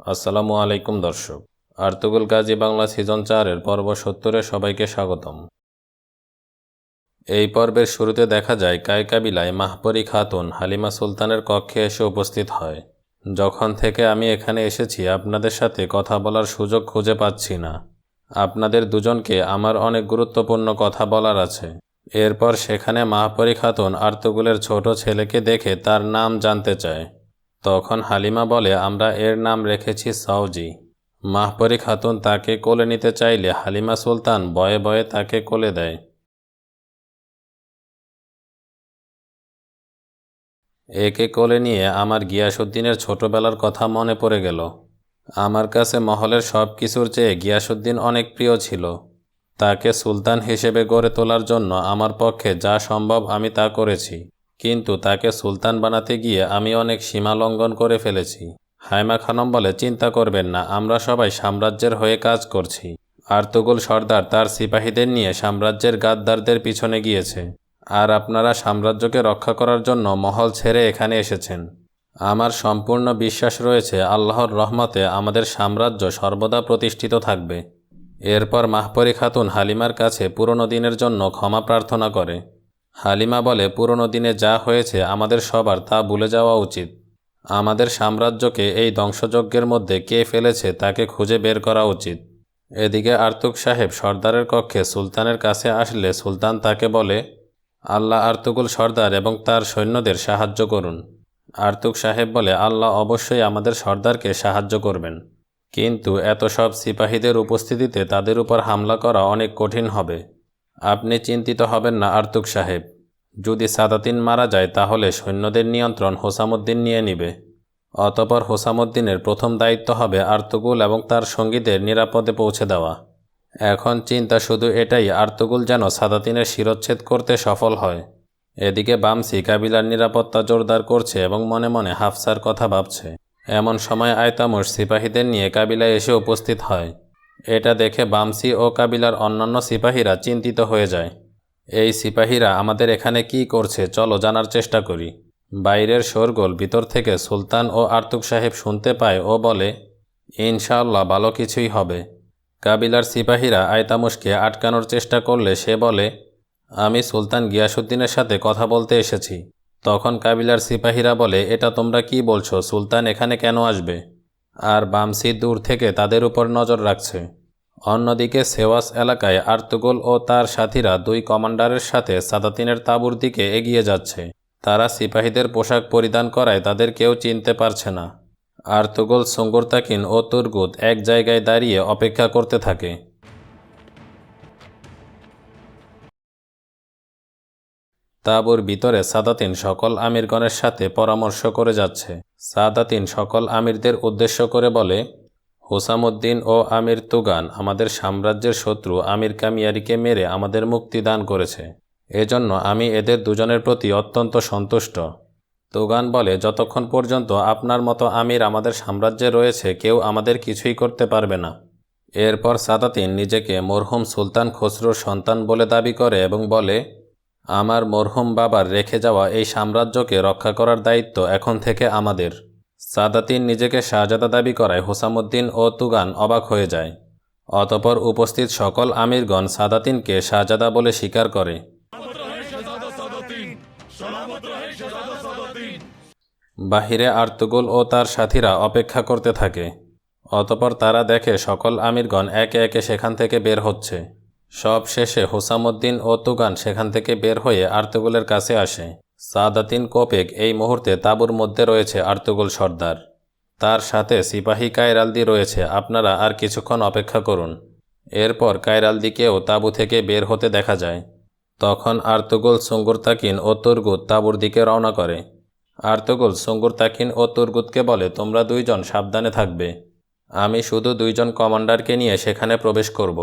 আসসালামু আলাইকুম দর্শক। আর্তুগরুল গাজী বাংলা সিজন 4-এর পর্ব 70-এ সবাইকে স্বাগতম। এই পর্বের শুরুতে দেখা যায় কায় কাবিলায় মাহপরি খাতুন হালিমা সুলতানের কক্ষে এসে উপস্থিত হয়। যখন থেকে আমি এখানে এসেছি আপনাদের সাথে কথা বলার সুযোগ খুঁজে পাচ্ছি না। আপনাদের দুজনকে আমার অনেক গুরুত্বপূর্ণ কথা বলার আছে। এরপর সেখানে মাহপরি খাতুন আর্তুগরুলের ছোট ছেলেকে দেখে তার নাম জানতে চায়। তখন হালিমা বলে, আমরা এর নাম রেখেছি সাউজি। মাহপরি খাতুন তাকে কোলে নিতে চাইলে হালিমা সুলতান ভয়ে ভয়ে তাকে কোলে দেয়। একে কোলে নিয়ে আমার গিয়াসউদ্দিনের ছোটবেলার কথা মনে পড়ে গেল। আমার কাছে মহলের সব কিছুর চেয়ে গিয়াসউদ্দিন অনেক প্রিয় ছিল। তাকে সুলতান হিসেবে গড়ে তোলার জন্য আমার পক্ষে যা সম্ভব আমি তা করেছি, কিন্তু তাকে সুলতান বানাতে গিয়ে আমি অনেক সীমা লঙ্ঘন করে ফেলেছি। হাইমা খানম বলে, চিন্তা করবেন না, আমরা সবাই সাম্রাজ্যের হয়ে কাজ করছি। আর্তুগরুল সর্দার তার সিপাহীদের নিয়ে সাম্রাজ্যের গাদ্দারদের পিছনে গিয়েছে, আর আপনারা সাম্রাজ্যকে রক্ষা করার জন্য মহল ছেড়ে এখানে এসেছেন। আমার সম্পূর্ণ বিশ্বাস রয়েছে আল্লাহর রহমতে আমাদের সাম্রাজ্য সর্বদা প্রতিষ্ঠিত থাকবে। এরপর মাহপরি খাতুন হালিমার কাছে পুরনো দিনের জন্য ক্ষমা প্রার্থনা করে। হালিমা বলে, পুরনো দিনে যা হয়েছে আমাদের সবার তা ভুলে যাওয়া উচিত। আমাদের সাম্রাজ্যকে এই ধ্বংসযজ্ঞের মধ্যে কে ফেলেছে তাকে খুঁজে বের করা উচিত। এদিকে আর্তুগ সাহেব সর্দারের কক্ষে সুলতানের কাছে আসলে সুলতান তাকে বলে, আল্লাহ আর্তুগরুল সর্দার এবং তার সৈন্যদের সাহায্য করুন। আর্তুগ সাহেব বলে, আল্লাহ অবশ্যই আমাদের সর্দারকে সাহায্য করবেন, কিন্তু এত সব সিপাহীদের উপস্থিতিতে তাদের উপর হামলা করা অনেক কঠিন হবে। আপনি চিন্তিত হবেন না আর্তুগ সাহেব, যদি সাদাতিন মারা যায় তাহলে সৈন্যদের নিয়ন্ত্রণ হোসামুদ্দিন নিয়ে নিবে। অতপর হোসামুদ্দিনের প্রথম দায়িত্ব হবে আর্তুগরুল এবং তার সঙ্গীদের নিরাপদে পৌঁছে দেওয়া। এখন চিন্তা শুধু এটাই, আর্তুগরুল যেন সাদাতিনের শিরচ্ছেদ করতে সফল হয়। এদিকে বামসি কাবিলার নিরাপত্তা জোরদার করছে এবং মনে মনে হাফসার কথা ভাবছে। এমন সময় আয়তামুশ সিপাহীদের নিয়ে কাবিলায় এসে উপস্থিত হয়। এটা দেখে বামসি ও কাবিলার অন্যান্য সিপাহীরা চিন্তিত হয়ে যায়। এই সিপাহীরা আমাদের এখানে কি করছে, চলো জানার চেষ্টা করি। বাইরের শোরগোল ভিতর থেকে সুলতান ও আর্তুগ সাহেব শুনতে পায় ও বলে, ইনশাআল্লাহ ভালো কিছুই হবে। কাবিলার সিপাহীরা আয়তামুশকে আটকানোর চেষ্টা করলে সে বলে, আমি সুলতান গিয়াসউদ্দিনের সাথে কথা বলতে এসেছি। তখন কাবিলার সিপাহীরা বলে, এটা তোমরা কি বলছো, সুলতান এখানে কেন আসবে? আর বামসি দূর থেকে তাদের উপর নজর রাখছে। অন্যদিকে সেওয়াস এলাকায় আর্তুগরুল ও তার সাথীরা দুই কমান্ডারের সাথে সাদাতিনের তাঁবুর দিকে এগিয়ে যাচ্ছে। তারা সিপাহীদের পোশাক পরিধান করায় তাদের কেউ চিনতে পারছে না। আর্তুগরুল, সুঙ্গুরতাকিন ও তুর্গুত এক জায়গায় দাঁড়িয়ে অপেক্ষা করতে থাকে। তাঁবুর ভিতরে সাদাতিন সকল আমিরগণের সাথে পরামর্শ করে যাচ্ছে। সাদাতিন সকল আমিরদের উদ্দেশ্য করে বলে, হোসামুদ্দিন ও আমির তুগান আমাদের সাম্রাজ্যের শত্রু আমির কামিয়ারিকে মেরে আমাদের মুক্তি দান করেছে। এজন্য আমি এদের দুজনের প্রতি অত্যন্ত সন্তুষ্ট। তুগান বলে, যতক্ষণ পর্যন্ত আপনার মতো আমির আমাদের সাম্রাজ্যে রয়েছে কেউ আমাদের কিছুই করতে পারবে না। এরপর সাদাতিন নিজেকে মরহুম সুলতান খসরুর সন্তান বলে দাবি করে এবং বলে, আমার মরহুম বাবার রেখে যাওয়া এই সাম্রাজ্যকে রক্ষা করার দায়িত্ব এখন থেকে আমাদের। সাদাতিন নিজেকে শাহজাদা দাবি করায় হোসামুদ্দিন ও তুগান অবাক হয়ে যায়। অতপর উপস্থিত সকল আমিরগণ সাদাতিনকে শাহজাদা বলে স্বীকার করে। বাহিরে আর্তুগরুল ও তার সাথীরা অপেক্ষা করতে থাকে। অতপর তারা দেখে সকল আমিরগণ একে একে সেখান থেকে বের হচ্ছে। সব শেষে হোসামুদ্দিন ও তুগান সেখান থেকে বের হয়ে আর্তুগরুলের কাছে আসে। সাদাতিন কোপেক এই মুহূর্তে তাঁবুর মধ্যে রয়েছে আর্তুগরুল সর্দার। তার সাথে সিপাহী কায়রালদি রয়েছে, আপনারা আর কিছুক্ষণ অপেক্ষা করুন। এরপর কায়রালদিকেও তাঁবু থেকে বের হতে দেখা যায়। তখন আর্তুগরুল, সুঙ্গুরতাকিন ও তুর্গুত তাঁবুর দিকে রওনা করে। আর্তুগরুল সুঙ্গুরতাকিন ও তুর্গুতকে বলে, তোমরা দুইজন সাবধানে থাকবে। আমি শুধু দুইজন কমান্ডারকে নিয়ে সেখানে প্রবেশ করব।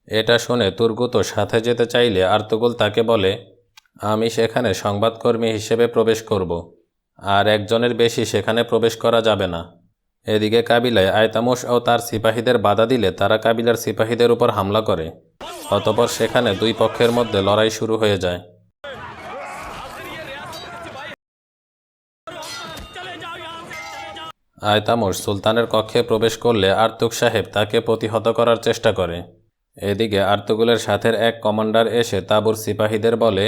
এটা শুনে তুর্গুতও সাথে যেতে চাইলে আর্তুগরুল তাকে বলে, আমি সেখানে সংবাদকর্মী হিসেবে প্রবেশ করব, আর একজনের বেশি সেখানে প্রবেশ করা যাবে না। এদিকে কাবিলায় আয়তামুশ ও তার সিপাহীদের বাধা দিলে তারা কাবিলার সিপাহীদের উপর হামলা করে। অতপর সেখানে দুই পক্ষের মধ্যে লড়াই শুরু হয়ে যায়। আয়তামুশ সুলতানের কক্ষে প্রবেশ করলে আর্তুগ সাহেব তাকে প্রতিহত করার চেষ্টা করে। এদিকে আর্তুগুলের সাথের এক কমান্ডার এসে তাঁবুর সিপাহীদের বলে,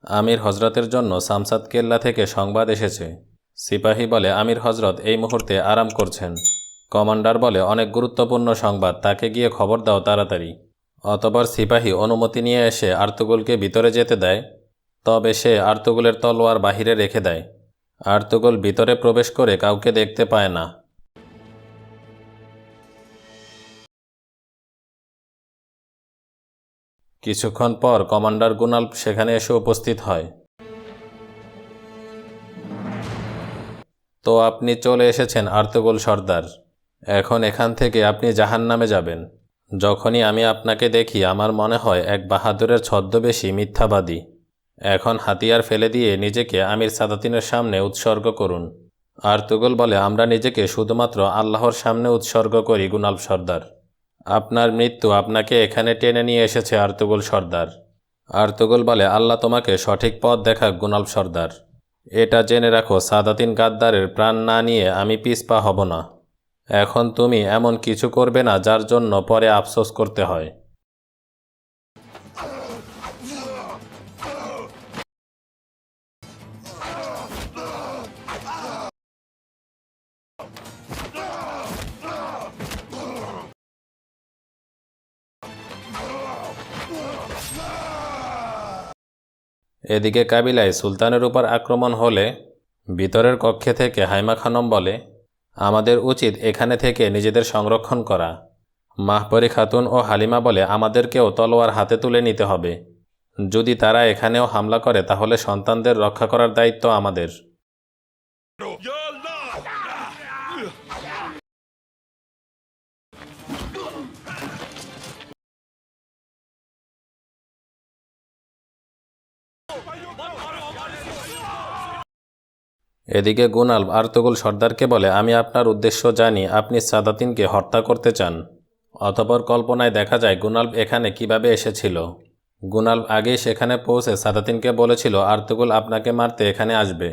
আমির হজরতের জন্য সামসাদ কেল্লা থেকে সংবাদ এসেছে। সিপাহী বলে, আমির হজরত এই মুহূর্তে আরাম করছেন। কমান্ডার বলে, অনেক গুরুত্বপূর্ণ সংবাদ, তাকে গিয়ে খবর দাও তাড়াতাড়ি। অতঃপর সিপাহী অনুমতি নিয়ে এসে আর্তুগুলকে ভিতরে যেতে দেয়, তবে সে আর্তুগুলের তলোয়ার বাহিরে রেখে দেয়। আর্তুগুল ভিতরে প্রবেশ করে কাউকে দেখতে পায় না। কিছুক্ষণ পর কমান্ডার গুনাল্ফ সেখানে এসে উপস্থিত হয়। তো আপনি চলে এসেছেন আর্তুগুল সর্দার, এখন এখান থেকে আপনি জাহান্নামে যাবেন। যখনই আমি আপনাকে দেখি আমার মনে হয় এক বাহাদুরের ছদ্মবেশী মিথ্যাবাদী। এখন হাতিয়ার ফেলে দিয়ে নিজেকে আমির সাদাতিনের সামনে উৎসর্গ করুন। আর্তুগুল বলে, আমরা নিজেকে শুধুমাত্র আল্লাহর সামনে উৎসর্গ করি গুনাল্ফ সর্দার। আপনার মৃত্যু আপনাকে এখানে টেনে নিয়ে এসেছে আর্তুগুল সর্দার। আর্তুগুল বলে, আল্লাহ তোমাকে সঠিক পথ দেখাক গুনাল্ফ সর্দার। এটা জেনে রাখো, সাদাতিন গাদ্দারের প্রাণ না নিয়ে আমি পিছপা হব না। এখন তুমি এমন কিছু করবে না যার জন্য পরে আফসোস করতে হয়। এদিকে কাবিলায় সুলতানের উপর আক্রমণ হলে ভিতরের কক্ষে থেকে হাইমা খানম বলে, আমাদের উচিত এখানে থেকে নিজেদের সংরক্ষণ করা। মাহপরি খাতুন ও হালিমা বলে, আমাদেরকেও তলোয়ার হাতে তুলে নিতে হবে। যদি তারা এখানেও হামলা করে তাহলে সন্তানদের রক্ষা করার দায়িত্ব আমাদের। এদিকে গুনাল্ফ আর্তুগুল সর্দারকে বলে, আমি আপনার উদ্দেশ্য জানি, আপনি সাদাতিনকে হত্যা করতে চান। অতঃপর কল্পনায় দেখা যায় গুনাল্ফ এখানে কিভাবে এসেছিল। গুনাল্ফ আগেই সেখানে পৌঁছে সাদাতিনকে বলেছিল আর্তুগুল আপনাকে মারতে এখানে আসবে।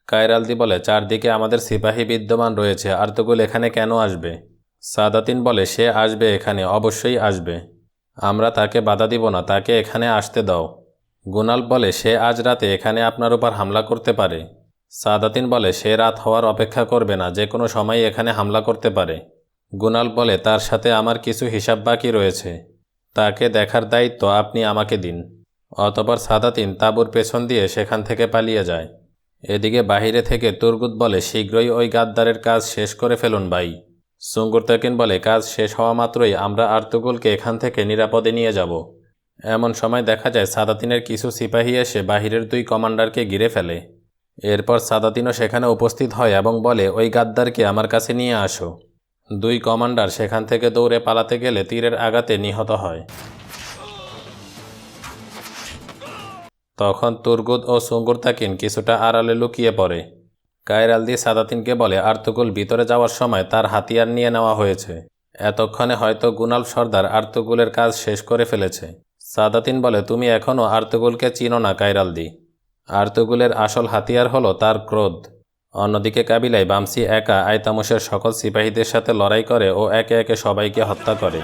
কায়রালদি বলে, চারদিকে আমাদের সিপাহী বিদ্যমান রয়েছে, আর্তুগুল এখানে কেন আসবে? সাদাতিন বলে, সে আসবে, এখানে অবশ্যই আসবে। আমরা তাকে বাধা দিব না, তাকে এখানে আসতে দাও। গুনাল্ফ বলে, সে আজ রাতে এখানে আপনার উপর হামলা করতে পারে। সাদাতিন বলে, সে রাত হওয়ার অপেক্ষা করবে না, যে কোনো সময় এখানে হামলা করতে পারে। গুনাল্ফ বলে, তার সাথে আমার কিছু হিসাব বাকি রয়েছে, তাকে দেখার দায়িত্ব আপনি আমাকে দিন। অতঃপর সাদাতিন তাঁবুর পেছন দিয়ে সেখান থেকে পালিয়ে যায়। এদিকে বাহিরে থেকে তুর্গুত বলে, শীঘ্রই ওই গাদ্দারের কাজ শেষ করে ফেলুন ভাই। সুঙ্গুরতাকিন বলে, কাজ শেষ হওয়া মাত্রই আমরা আর্তুগুলকে এখান থেকে নিরাপদে নিয়ে যাব। এমন সময় দেখা যায় সাদাতিনের কিছু সিপাহী এসে বাহিরের দুই কমান্ডারকে ঘিরে ফেলে। এরপর সাদাতিনও সেখানে উপস্থিত হয় এবং বলে, ওই গাদ্দারকে আমার কাছে নিয়ে আসো। দুই কমান্ডার সেখান থেকে দৌড়ে পালাতে গেলে তীরের আঘাতে নিহত হয়। তখন তুর্গুত ও সুঙ্গুরতাকিন কিছুটা আড়ালে লুকিয়ে পড়ে। কায়রালদি সাদাতিনকে বলে, আর্তুগুল ভিতরে যাওয়ার সময় তার হাতিয়ার নিয়ে নেওয়া হয়েছে। এতক্ষণে হয়তো গুনাল্ফ সর্দার আর্তুগুলের কাজ শেষ করে ফেলেছে। সাদাতিন বলে, তুমি এখনও আর্তুগুলকে চিনো না কায়রালদি। আর্তুগুলের আসল হাতিয়ার হলো তার ক্রোধ। অন্যদিকে কাবিলায় বামসি একা আয়তামুশের সকল সিপাহীদের সাথে লড়াই করে ও একে একে সবাইকে হত্যা করে।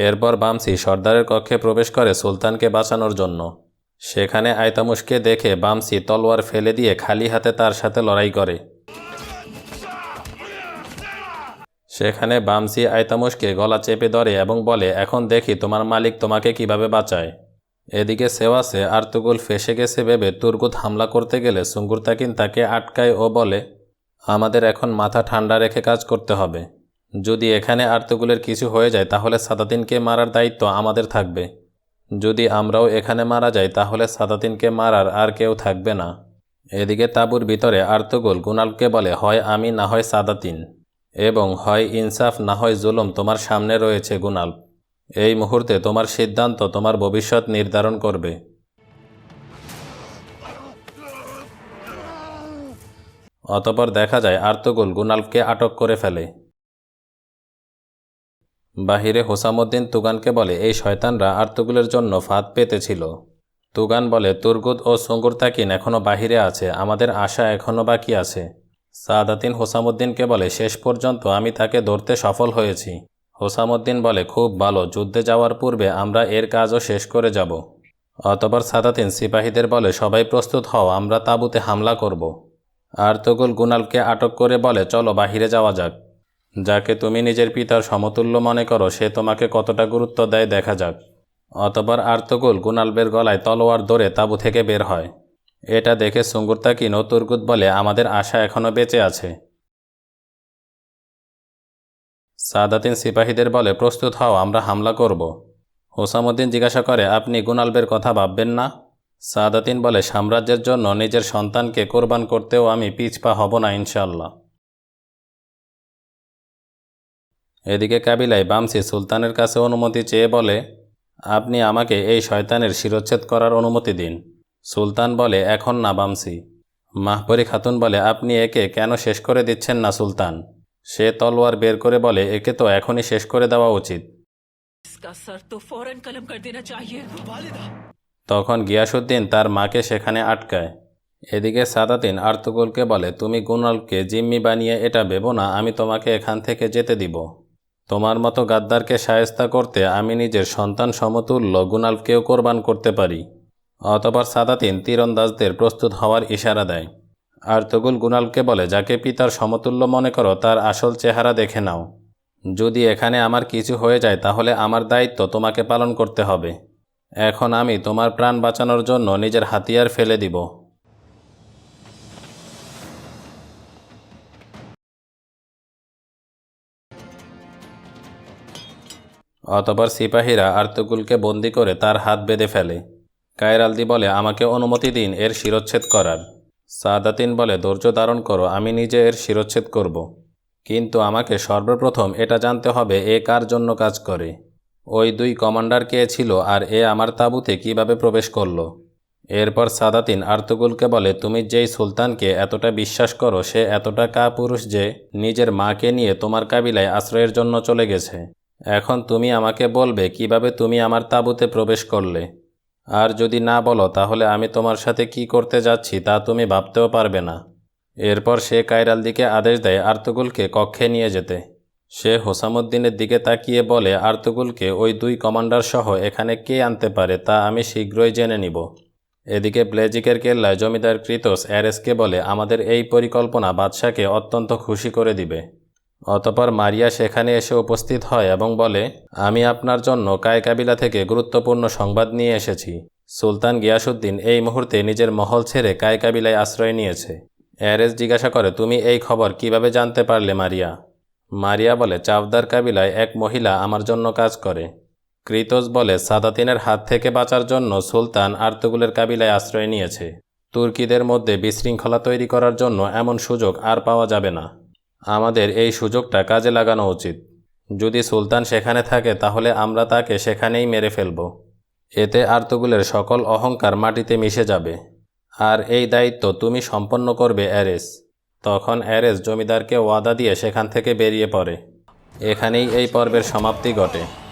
এরপর বামসি সর্দারের কক্ষে প্রবেশ করে সুলতানকে বাঁচানোর জন্য। সেখানে আয়তামুশকে দেখে বামসি তলোয়ার ফেলে দিয়ে খালি হাতে তার সাথে লড়াই করে। সেখানে বামসি আয়তামুশকে গলা চেপে ধরে এবং বলে, এখন দেখি তোমার মালিক তোমাকে কিভাবে বাঁচায়। এদিকে সেওয়াসে আর্তুগুল ফেসে গেছে ভেবে তুর্গুত হামলা করতে গেলে সুঙ্গুরতাকিন তাকে আটকায় ও বলে, আমাদের এখন মাথা ঠান্ডা রেখে কাজ করতে হবে। যদি এখানে আর্তুগুলের কিছু হয়ে যায় তাহলে সাদাতিনকে মারার দায়িত্ব আমাদের থাকবে। যদি আমরাও এখানে মারা যাই তাহলে সাদাতিনকে মারার আর কেউ থাকবে না। এদিকে তাঁবুর ভিতরে আর্তুগুল গুনাল্ফকে বলে, হয় আমি না হয় সাদাতিন, এবং হয় ইনসাফ না হয় জুলুম তোমার সামনে রয়েছে গুনাল্ফ। এই মুহূর্তে তোমার সিদ্ধান্ত তোমার ভবিষ্যৎ নির্ধারণ করবে। অতঃপর দেখা যায় আর্তুগুল গুনালফকে আটক করে ফেলে। বাহিরে হোসামুদ্দিন তুগানকে বলে এই শয়তানরা আর্তুগুলের জন্য ফাঁদ পেতেছিল। তুগান বলে তুর্গুদ ও সুঙ্গুরতাকিন এখনও বাহিরে আছে, আমাদের আশা এখনও বাকি আছে। সাদাতিন হোসামুদ্দিনকে বলে শেষ পর্যন্ত আমি তাকে ধরতে সফল হয়েছি। হোসামুদ্দিন বলে খুব ভালো, যুদ্ধে যাওয়ার পূর্বে আমরা এর কাজও শেষ করে যাব। অতঃপর সাদাতিন সিপাহীদের বলে সবাই প্রস্তুত হও, আমরা তাঁবুতে হামলা করব। আর্তুগুল গুনালফকে আটক করে বলে চলো বাহিরে যাওয়া যাক। যাকে তুমি নিজের পিতার সমতুল্য মনে করো সে তোমাকে কতটা গুরুত্ব দেয় দেখা যাক। অতঃপর আর্তুগুল গুনালফের গলায় তলোয়ার ধরে তাঁবু থেকে বের হয়। এটা দেখে সুঙ্গুরতাকিন ও তুর্গুদ বলে আমাদের আশা এখনও বেঁচে আছে। সাদাতিন সিপাহীদের বলে প্রস্তুত হও, আমরা হামলা করব। হোসামুদ্দিন জিজ্ঞাসা করে আপনি গুনালফের কথা ভাববেন না? সাদাতিন বলে সাম্রাজ্যের জন্য নিজের সন্তানকে কোরবান করতেও আমি পিছপা হব না ইনশাল্লাহ। এদিকে কাবিলায় বামসি সুলতানের কাছে অনুমতি চেয়ে বলে আপনি আমাকে এই শয়তানের শিরচ্ছেদ করার অনুমতি দিন। সুলতান বলে এখন না বামসি। মাহপরি খাতুন বলে আপনি একে কেন শেষ করে দিচ্ছেন না সুলতান? সে তলোয়ার বের করে বলে একে তো এখনই শেষ করে দেওয়া উচিত। তখন গিয়াসউদ্দিন তার মাকে সেখানে আটকায়। এদিকে সাদাতিন আর্তুগুলকে বলে তুমি গুনালফকে জিম্মি বানিয়ে এটা ভেবো না আমি তোমাকে এখান থেকে যেতে দিব। তোমার মতো গাদ্দারকে শায়েস্তা করতে আমি নিজের সন্তান সমতুল্য গুনালফকেও কোরবান করতে পারি। অতঃপর সাদাতিন তীরন্দাজদের প্রস্তুত হওয়ার ইশারা দেয়। আর্তুগুল গুনালফকে বলে যাকে পিতার সমতুল্য মনে করো তার আসল চেহারা দেখে নাও। যদি এখানে আমার কিছু হয়ে যায় তাহলে আমার দায়িত্ব তোমাকে পালন করতে হবে। এখন আমি তোমার প্রাণ বাঁচানোর জন্য নিজের হাতিয়ার ফেলে দিব। অতঃপর সিপাহীরা আর্তুগুলকে বন্দি করে তার হাত বেঁধে ফেলে। কায়রালদি বলে আমাকে অনুমতি দিন এর শিরচ্ছেদ করার। সাদাতিন বলে ধৈর্য ধারণ করো, আমি নিজে এর শিরচ্ছেদ করব। কিন্তু আমাকে সর্বপ্রথম এটা জানতে হবে এ কার জন্য কাজ করে। ওই দুই কমান্ডার কে ছিল আর এ আমার তাঁবুতে কিভাবে প্রবেশ করলো। এরপর সাদাতিন আর্তুগুলকে বলে তুমি যেই সুলতানকে এতটা বিশ্বাস করো সে এতটা কাপুরুষ যে নিজের মাকে নিয়ে তোমার কাবিলায় আশ্রয়ের জন্য চলে গেছে। এখন তুমি আমাকে বলবে কিভাবে তুমি আমার তাঁবুতে প্রবেশ করলে। আর যদি না বলো তাহলে আমি তোমার সাথে কি করতে যাচ্ছি তা তুমি ভাবতেও পারবে না। এরপর সে কায়রালদিকে আদেশ দেয় আর্তুগুলকে কক্ষে নিয়ে যেতে। সে হোসামুদ্দিনের দিকে তাকিয়ে বলে আর্তুগুলকে ওই দুই কমান্ডার সহ এখানে কে আনতে পারে তা আমি শীঘ্রই জেনে নিব। এদিকে ব্লেজিকের কেল্লায় জমিদার ক্রিতোস অ্যারেসকে বলে আমাদের এই পরিকল্পনা বাদশাকে অত্যন্ত খুশি করে দিবে। অতঃপর মারিয়া সেখানে এসে উপস্থিত হয় এবং বলে আমি আপনার জন্য কায় কাবিলা থেকে গুরুত্বপূর্ণ সংবাদ নিয়ে এসেছি। সুলতান গিয়াসউদ্দিন এই মুহূর্তে নিজের মহল ছেড়ে কায় কাবিলায় আশ্রয় নিয়েছে। অ্যারেস জিজ্ঞাসা করে তুমি এই খবর কিভাবে জানতে পারলে মারিয়া? মারিয়া বলে চাওদার কাবিলায় এক মহিলা আমার জন্য কাজ করে। ক্রিতোস বলে সাদাতিনের হাত থেকে বাঁচার জন্য সুলতান আর্তুগুলের কাবিলায় আশ্রয় নিয়েছে। তুর্কিদের মধ্যে বিশৃঙ্খলা তৈরি করার জন্য এমন সুযোগ আর পাওয়া যাবে না। আমাদের এই সুযোগটা কাজে লাগানো উচিত। যদি সুলতান সেখানে থাকে তাহলে আমরা তাকে সেখানেই মেরে ফেলব। এতে আর্তুগুলের সকল অহংকার মাটিতে মিশে যাবে। আর এই দায়িত্ব তুমি সম্পন্ন করবে অ্যারেস। তখন অ্যারেস জমিদারকে ওয়াদা দিয়ে সেখান থেকে বেরিয়ে পড়ে। এখানেই এই পর্বের সমাপ্তি ঘটে।